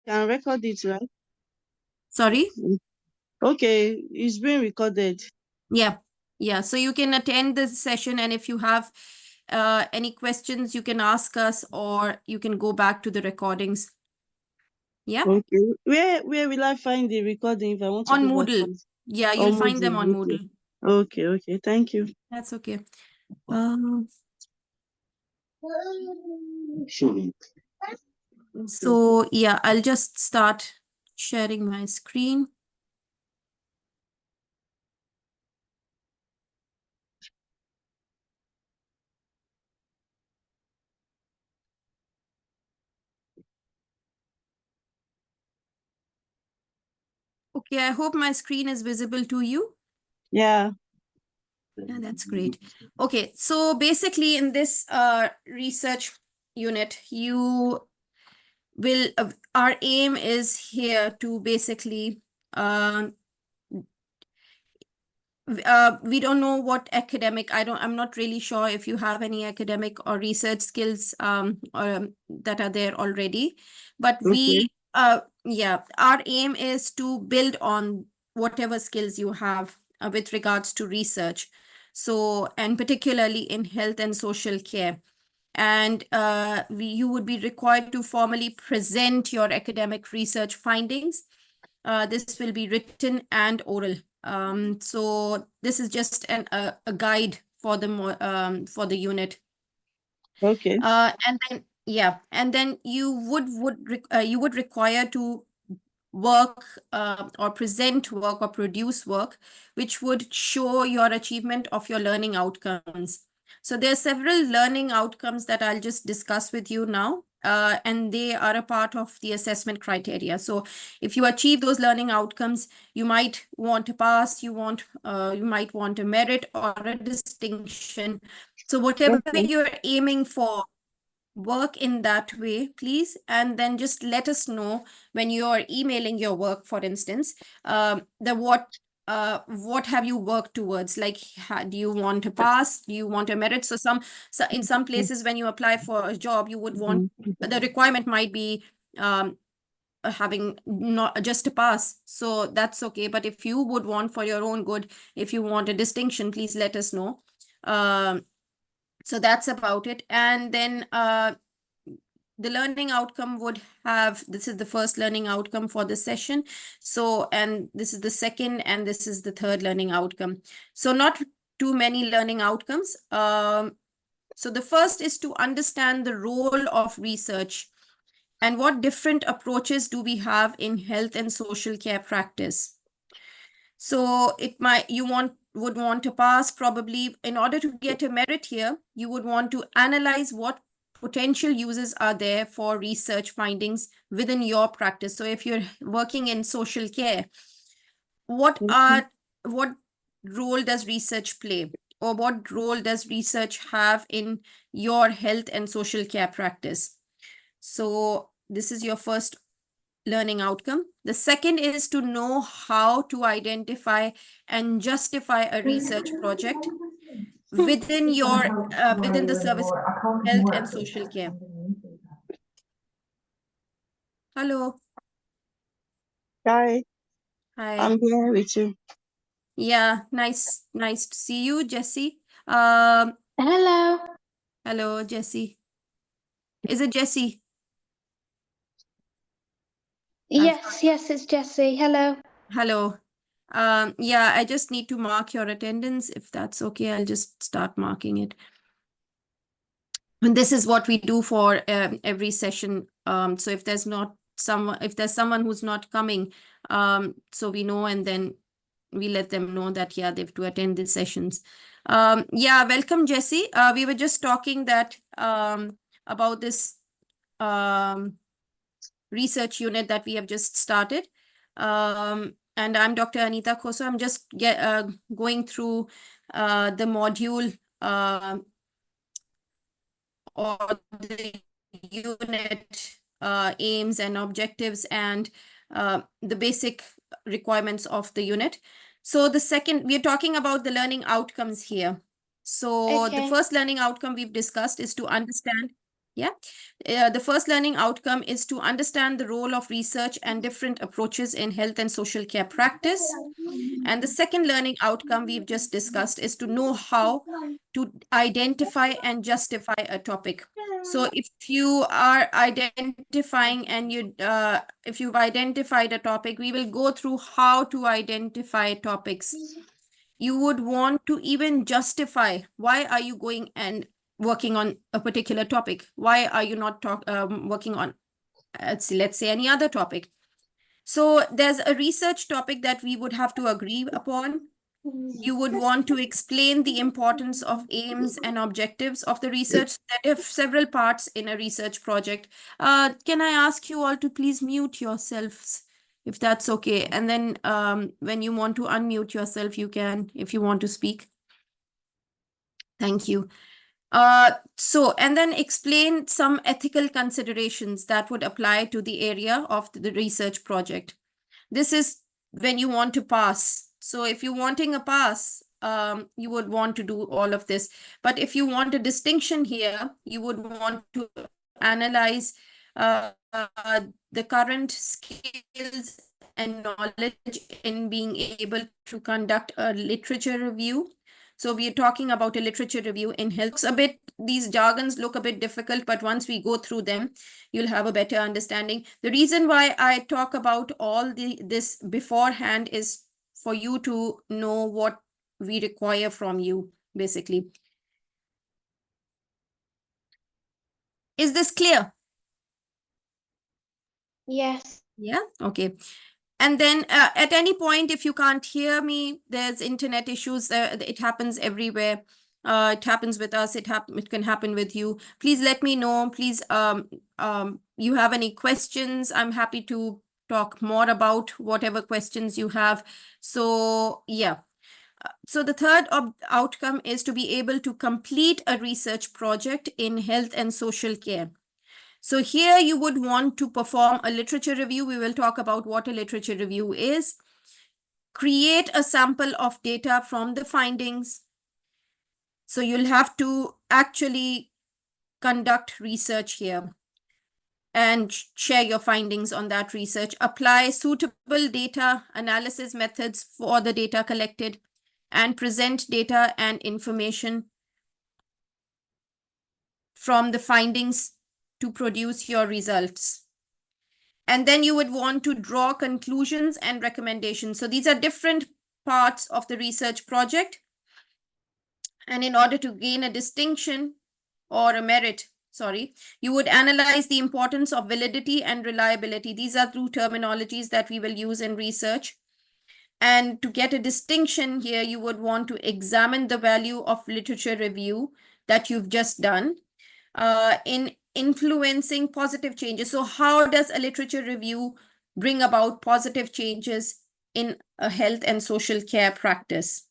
Can record it, right? Sorry? Okay, it's being recorded. Yeah. Yeah. So you can attend the session, and if you have any questions, you can ask us, or you can go back to the recordings. Yeah. Okay. Where will I find the recording if I want to On go back to Moodle. it? Yeah, you'll On find them on Moodle. Okay. Moodle. Okay. Thank you. That's okay. So yeah, I'll just start sharing my screen. Okay, I hope my screen is visible to you. Yeah. Yeah, that's great. Okay, so basically in this research unit, you will our aim is here to basically we don't know what academic, I'm not really sure if you have any academic or research skills that are there already, but Okay. yeah, our aim is to build on whatever skills you have with regards to research. So, and particularly in health and social care. And you would be required to formally present your academic research findings. This will be written and oral. So this is just a guide for the unit. Okay. And then yeah, and then you would require to work or present work or produce work which would show your achievement of your learning outcomes. So there are several learning outcomes that I'll just discuss with you now, and they are a part of the assessment criteria. So if you achieve those learning outcomes, you might want to pass, you might want a merit or a distinction. So whatever Okay. you're aiming for, work in that way, please. And then just let us know when you're emailing your work, for instance, what have you worked towards? Like, do you want to pass? Do you want a merit? So in some places, when you apply for a job, you would want, the requirement might be having not just a pass. So that's okay. But if you would want for your own good, if you want a distinction, please let us know. So that's about it. And then the learning outcome would have, this is the first learning outcome for the session. So, and this is the second, and this is the third learning outcome. So not too many learning outcomes. So the first is to understand the role of research and what different approaches do we have in health and social care practice. So would want to pass, probably in order to get a merit here, you would want to analyze what potential uses are there for research findings within your practice. So if you're working in social care, what role does research play, or what role does research have in your health and social care practice? So this is your first learning outcome. The second is to know how to identify and justify a research project within within the service health and social care. Hello. Hi. Hi. I'm here with you. Yeah, nice to see you, Jessie. Hello. Hello, Jessie. Is it Jessie? Yes, it's Jessie. Hello. Hello. Yeah, I just need to mark your attendance. If that's okay, I'll just start marking it. And this is what we do for every session. So if there's someone who's not coming, so we know, and then we let them know that, yeah, they have to attend these sessions. Yeah, welcome, Jessie. We were just talking that about this research unit that we have just started. And I'm Dr. Anita Khosa. I'm just going through the module or the unit aims and objectives and the basic requirements of the unit. So the second, we're talking about the learning outcomes here. So the first learning outcome we've discussed is to understand. Yeah. The first learning outcome is to understand the role of research and different approaches in health and social care practice. And the second learning outcome we've just discussed is to know how to identify and justify a topic. So if you are identifying and if you've identified a topic, we will go through how to identify topics. You would want to even justify why are you going and working on a particular topic? Why are you not working on, let's say, any other topic? So there's a research topic that we would have to agree upon. You would want to explain the importance of aims and objectives of the research. There are several parts in a research project. Can I ask you all to please mute yourselves, if that's okay? And then when you want to unmute yourself, you can, if you want to speak. Thank you. And then explain some ethical considerations that would apply to the area of the research project. This is when you want to pass. So if you're wanting a pass, you would want to do all of this. But if you want a distinction here, you would want to analyze the current skills and knowledge in being able to conduct a literature review. So we are talking about a literature review in health. These jargons look a bit difficult, but once we go through them, you'll have a better understanding. The reason why I talk about all this beforehand is for you to know what we require from you, basically. Is this clear? Yes. Yeah, okay. And then at any point, if you can't hear me, there's internet issues. It happens everywhere. It happens with us. It can happen with you. Please let me know. Please, you have any questions? I'm happy to talk more about whatever questions you have. So yeah. So the third outcome is to be able to complete a research project in health and social care. So here you would want to perform a literature review. We will talk about what a literature review is. Create a sample of data from the findings. So you'll have to actually conduct research here and share your findings on that research. Apply suitable data analysis methods for the data collected and present data and information from the findings to produce your results. And then you would want to draw conclusions and recommendations. So these are different parts of the research project. And in order to gain a distinction or a merit, you would analyze the importance of validity and reliability. These are two terminologies that we will use in research. And to get a distinction here, you would want to examine the value of literature review that you've just done in influencing positive changes. So how does a literature review bring about positive changes in a health and social care practice?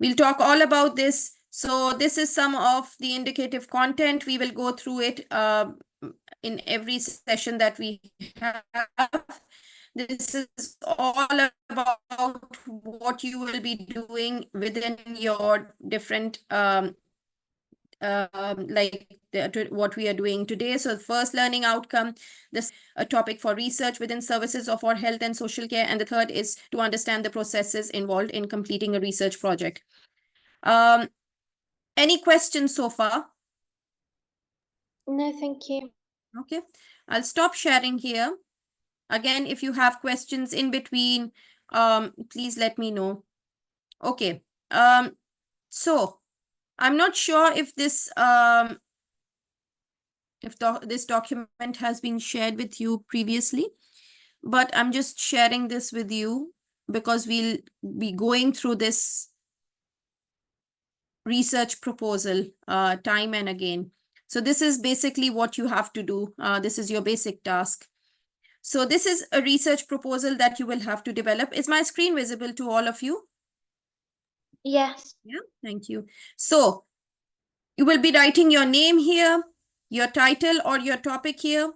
We'll talk all about this. So this is some of the indicative content. We will go through it in every session that we have. This is all about what you will be doing within your different what we are doing today. So the first learning outcome, this a topic for research within services of our health and social care. And the third is to understand the processes involved in completing a research project. Any questions so far? No, thank you. Okay, I'll stop sharing here. Again, if you have questions in between, please let me know. Okay, so I'm not sure if this this document has been shared with you previously, but I'm just sharing this with you because we'll be going through this research proposal time and again. So this is basically what you have to do. This is your basic task. So this is a research proposal that you will have to develop. Is my screen visible to all of you? Yes. Yeah, thank you. So you will be writing your name here, your title or your topic here.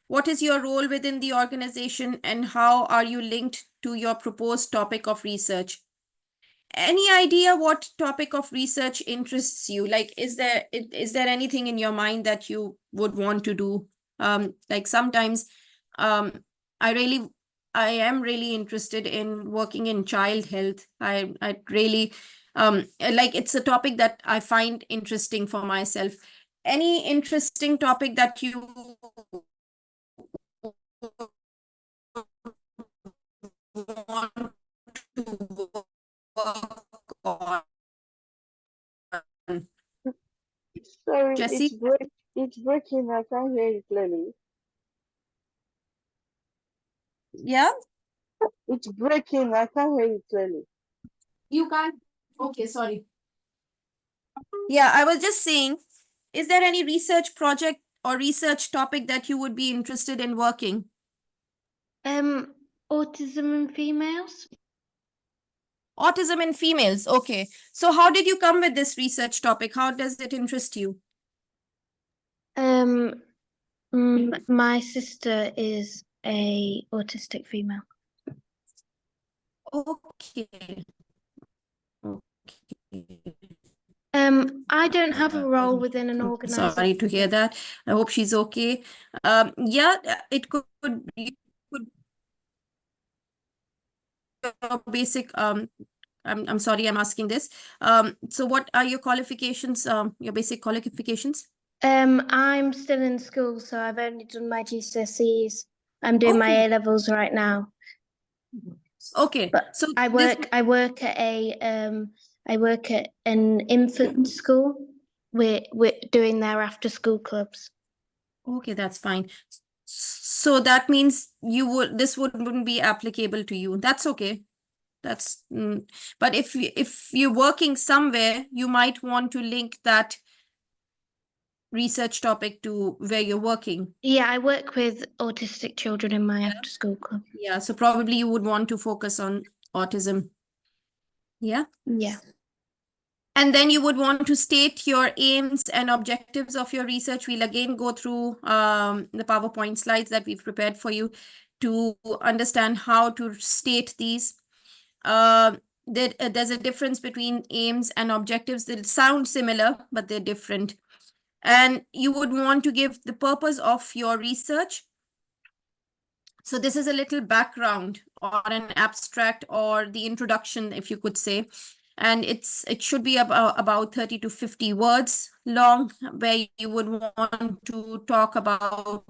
What is your role within the organization and how are you linked to your proposed topic of research? Any idea what topic of research interests you? Like, is there anything in your mind that you would want to do? Like sometimes, I am really interested in working in child health. I really, like, it's a topic that I find interesting for myself. Any interesting topic that you want to work on? Sorry, Jesse? it's breaking. I can't hear you clearly. Yeah, It's breaking. I can't hear you clearly. you can't. Okay, sorry. Yeah, I was just saying, is there any research project or research topic that you would be interested in working? Autism in females. Autism in females. Okay. So how did you come with this research topic? How does it interest you? My sister is a autistic female. Okay. Okay. I don't have a role within an organization. Sorry to hear that. I hope she's okay. Yeah, it could you could basic I'm sorry I'm asking this. So what are your qualifications, your basic qualifications? I'm still in school, so I've only done my GCSEs. I'm doing my Okay. A levels right now. Okay. But So I work at an infant school. We're doing their after school clubs. okay, that's fine. So that means this wouldn't be applicable to you. That's okay. That's but if you're working somewhere, you might want to link that research topic to where you're working. Yeah, I work with autistic children in my after school club. Yeah, so probably you would want to focus on autism. Yeah. Yeah. And then you would want to state your aims and objectives of your research. We'll again go through the PowerPoint slides that we've prepared for you to understand how to state these. There's a difference between aims and objectives that sound similar, but they're different. And you would want to give the purpose of your research. So this is a little background or an abstract or the introduction, if you could say. And it should be about 30 to 50 words long, where you would want to talk about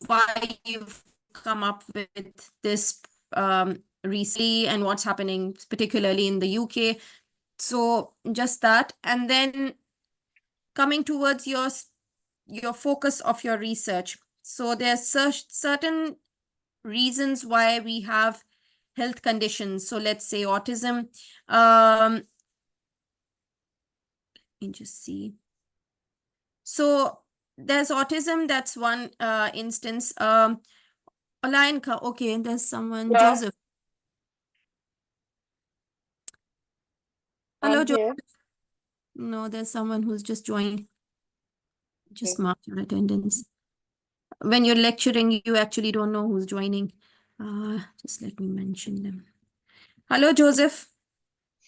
why you've come up with this recently and what's happening, particularly in the UK. So just that. And then coming towards your focus of your research. So there's certain reasons why we have health conditions. So let's say autism. Let me just see. So there's autism. That's one instance. Olayanka, okay, there's someone. Yeah. Joseph. Hello, I'm here. Joseph. No, there's someone who's just joined. Just Okay. mark your attendance. When you're lecturing, you actually don't know who's joining. Just let me mention them. Hello, Joseph.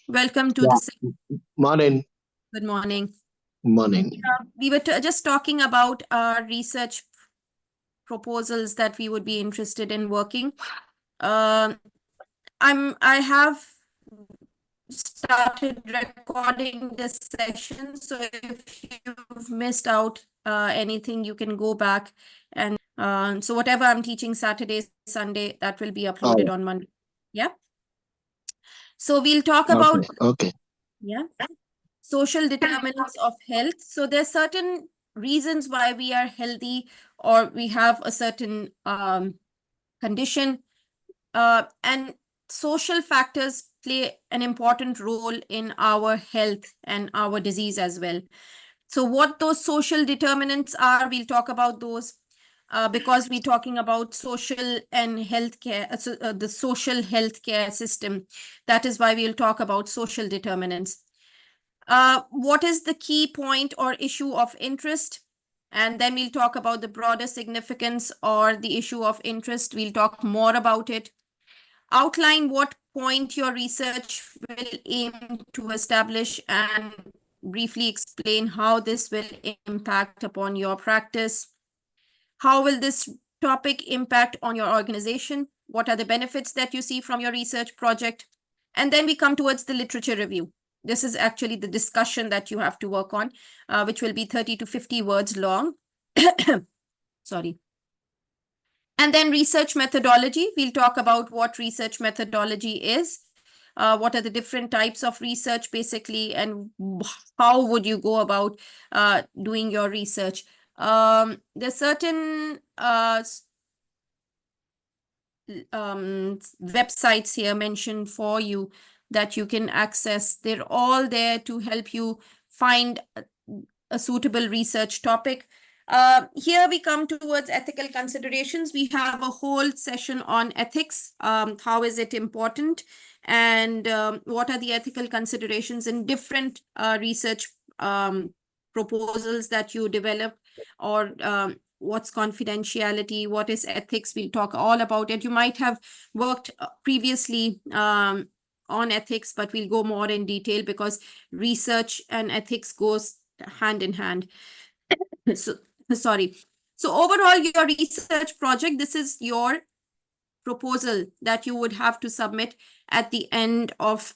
Welcome to the Morning. Good morning. Morning. We were just talking about our research proposals that we would be interested in working. I have started recording this session, so if you've missed out anything, you can go back and so whatever I'm teaching Saturday, Sunday, that will be uploaded on Monday. Yeah. So we'll talk about social determinants of health. So there's certain reasons why we are healthy or we have a certain condition, and social factors play an important role in our health and our disease as well. So what those social determinants are, we'll talk about those because we're talking about social and healthcare, the social healthcare system. That is why we'll talk about social determinants. What is the key point or issue of interest? And then we'll talk about the broader significance or the issue of interest. We'll talk more about it. Outline what point your research will aim to establish and briefly explain how this will impact upon your practice. How will this topic impact on your organization? What are the benefits that you see from your research project? And then we come towards the literature review. This is actually the discussion that you have to work on, which will be 30 to 50 words long. Sorry. And then research methodology. We'll talk about what research methodology is, what are the different types of research basically, and how would you go about doing your research. There's certain websites here mentioned for you that you can access. They're all there to help you find a suitable research topic. Here we come towards ethical considerations. We have a whole session on ethics. How is it important? And what are the ethical considerations in different research proposals that you develop, or what's confidentiality, what is ethics? We'll talk all about it. You might have worked previously on ethics, but we'll go more in detail because research and ethics goes hand in hand. So, sorry. So overall, your research project, this is your proposal that you would have to submit at the end of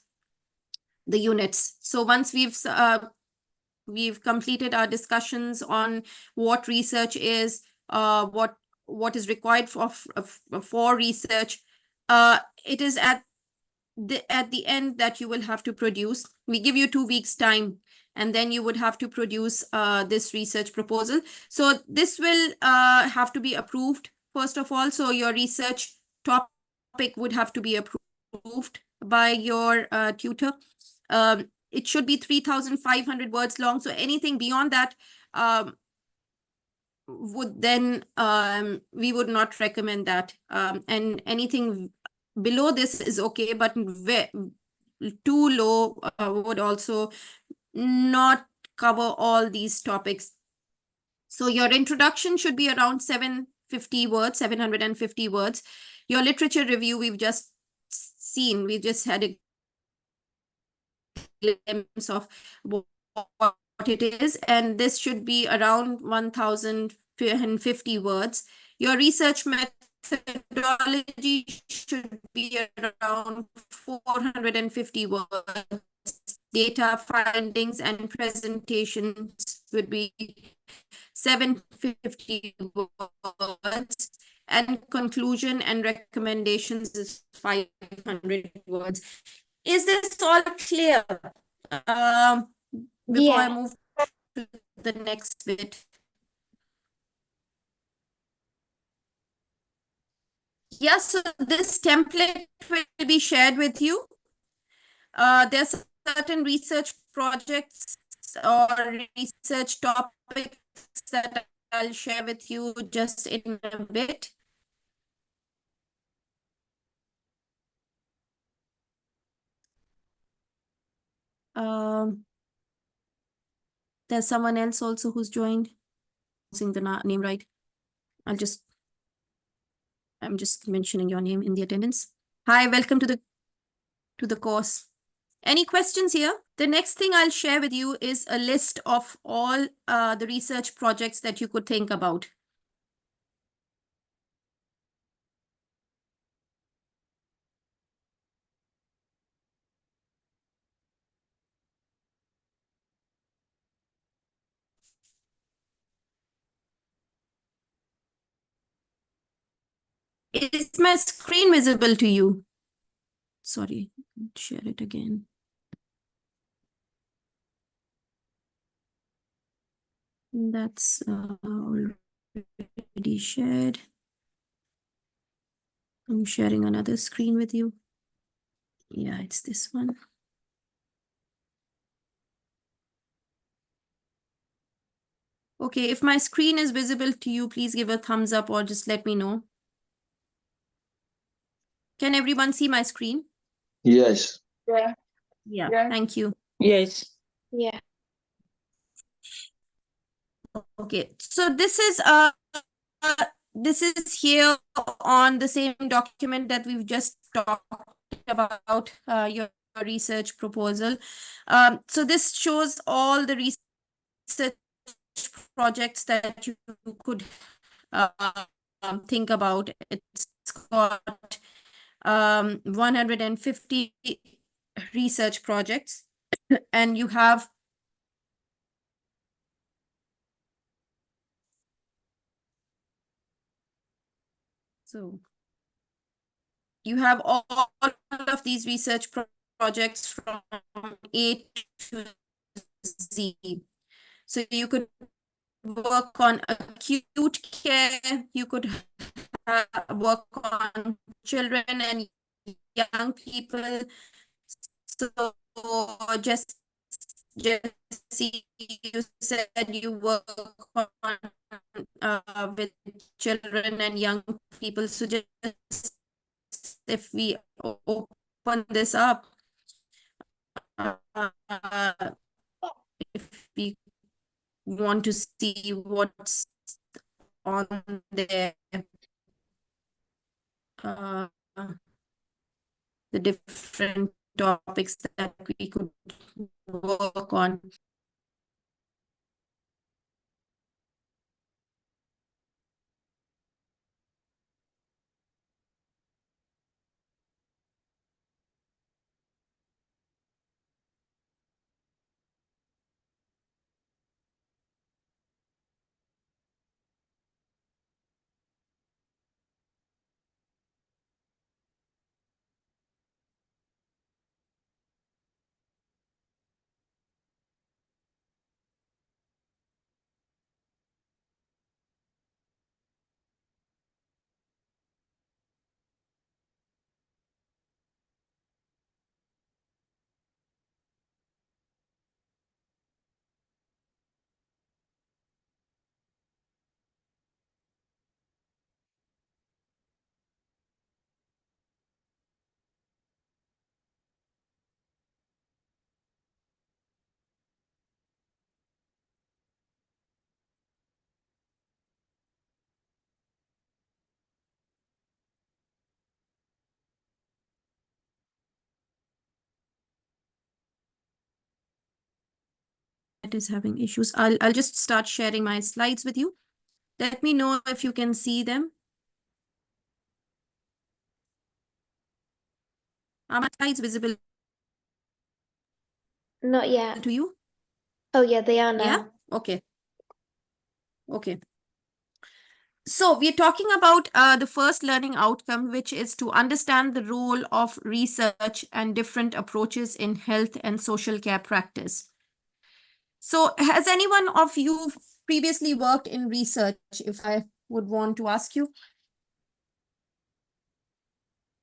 the units. So once we've completed our discussions on what research is, what is required for research. It is at the end that you will have to produce. We give you 2 weeks time, and then you would have to produce this research proposal. So this will have to be approved first of all. So your research topic would have to be approved by your tutor. It should be 3,500 words long. So anything beyond that would then, we would not recommend that. And anything below this is okay, but too low would also not cover all these topics. So your introduction should be around 750 words, 750 words. Your literature review, we've just seen, we just had a glimpse of what it is, and this should be around 1,050 words. Your research methodology should be around 450 words. Data findings and presentations would be 750 words, and conclusion and recommendations is 500 words. Is this all clear? Before I move to the next bit. Yeah, so this template will be shared with you. There's certain research projects or research topics that I'll share with you just in a bit. There's someone else also who's joined. Saying the name right. I'm just mentioning your name in the attendance. Hi, welcome to the course. Any questions here? The next thing I'll share with you is a list of all the research projects that you could think about. Is my screen visible to you? Sorry, share it again. That's already shared. I'm sharing another screen with you. Yeah, it's this one. Okay, if my screen is visible to you, please give a thumbs up or just let me know. Can everyone see my screen? Yes. Yeah. Yeah, Yeah. thank you. Yes. Yeah. Okay, so this is here on the same document that we've just talked about your research proposal. So this shows all the research projects that you could think about. It's got 150 research projects, and you have all of these research projects from A to Z. So you could work on acute care, you could work on children and young people. So just see, you said you work on with children and young people. So just if we open this up, if we want to see what's on there, the different topics that we could work on. It is having issues. I'll just start sharing my slides with you. Let me know if you can see them. Are my slides visible Not yet. to you? Oh yeah, they are now. Yeah? Okay. Okay. So we're talking about the first learning outcome, which is to understand the role of research and different approaches in health and social care practice. So has anyone of you previously worked in research, if I would want to ask you?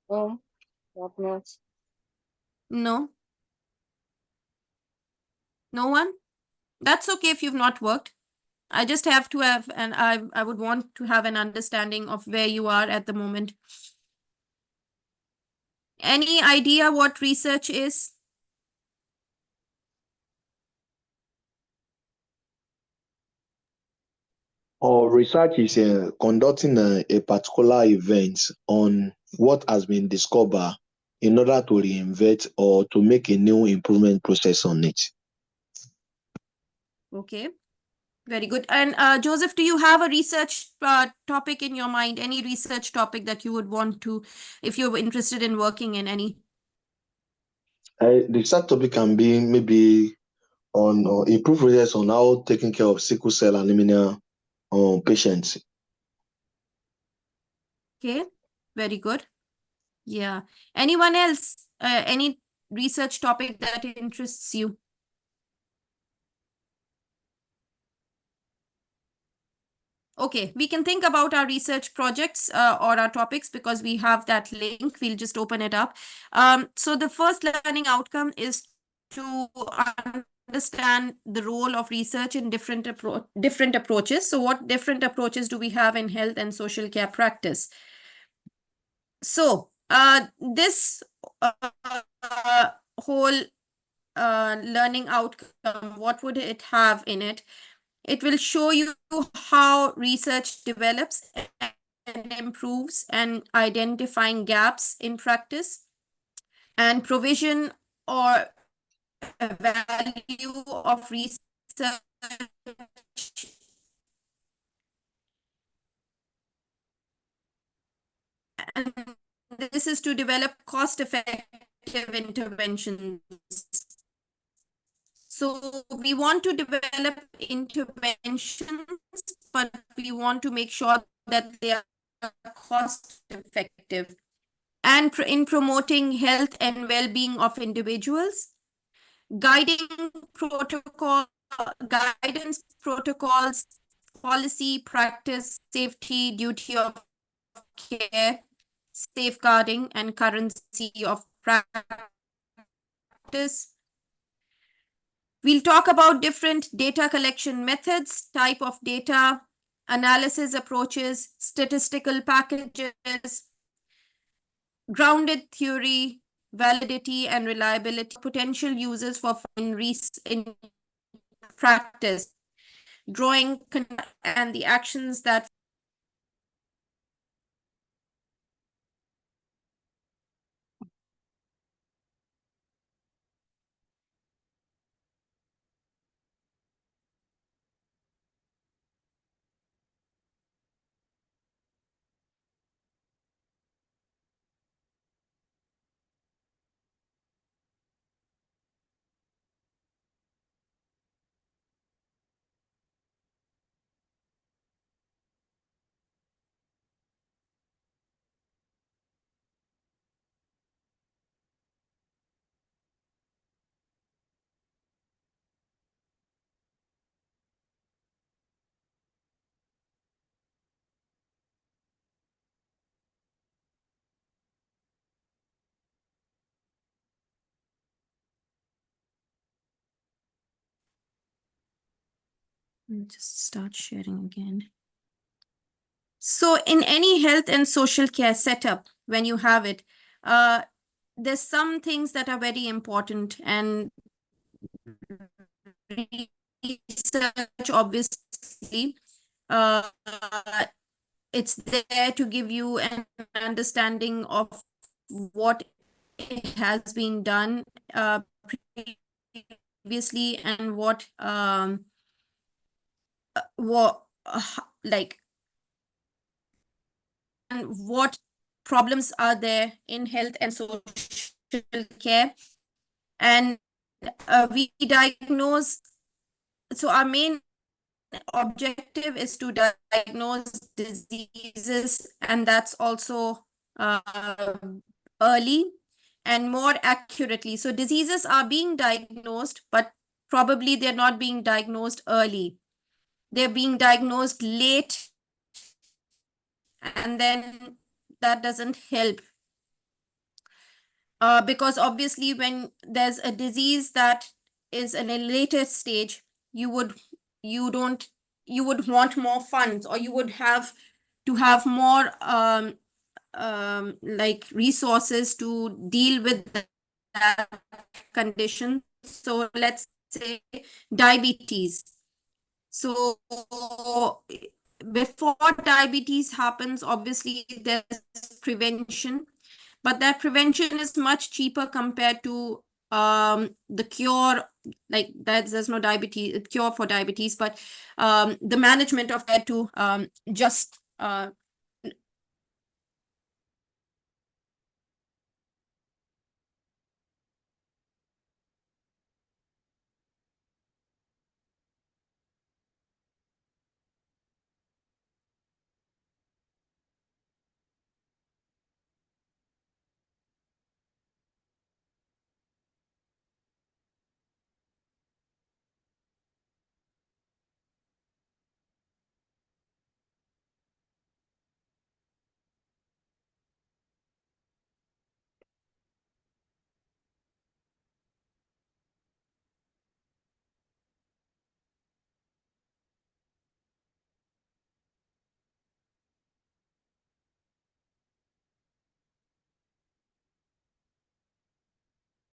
What not? No? No one? That's okay if you've not worked. I just have to have, and I would want to have an understanding of where you are at the moment. Any idea what research is? Or research is conducting a particular event on what has been discovered in order to reinvent or to make a new improvement process on it. Okay, very good. And Joseph, do you have a research topic in your mind? Any research topic that you would want to, if you're interested in working in any? The research topic can be maybe on improved results on how taking care of sickle cell anemia patients. Okay, very good. Yeah. Anyone else? Any research topic that interests you? Okay, we can think about our research projects or our topics because we have that link. We'll just open it up. So the first learning outcome is to understand the role of research in different approaches. So what different approaches do we have in health and social care practice? So this whole learning outcome, what would it have in it? It will show you how research develops and improves and identifying gaps in practice. and provision or a value of research and this is to develop cost-effective interventions. So we want to develop interventions, but we want to make sure that they are cost-effective. And in promoting health and well-being of individuals, guidance protocols, policy, practice, safety, duty of care, safeguarding, and currency of practice. We'll talk about different data collection methods, type of data, analysis approaches, statistical packages, grounded theory, validity and reliability, potential uses for in practice, drawing and the actions that just start sharing again. So in any health and social care setup, when you have it, there's some things that are very important, and research, obviously, it's there to give you an understanding of what it has been done previously and what like and what problems are there in health and social care, and we diagnose. So our main objective is to diagnose diseases, and that's also early and more accurately. So diseases are being diagnosed, but probably they're not being diagnosed early. They're being diagnosed late, and then that doesn't help. Because obviously when there's a disease that is in a later stage, you would want more funds, or you would have to have more like resources to deal with that condition. So let's say diabetes. So before diabetes happens, obviously there's prevention, but that prevention is much cheaper compared to the cure. Like there's no cure for diabetes, but the management of that to just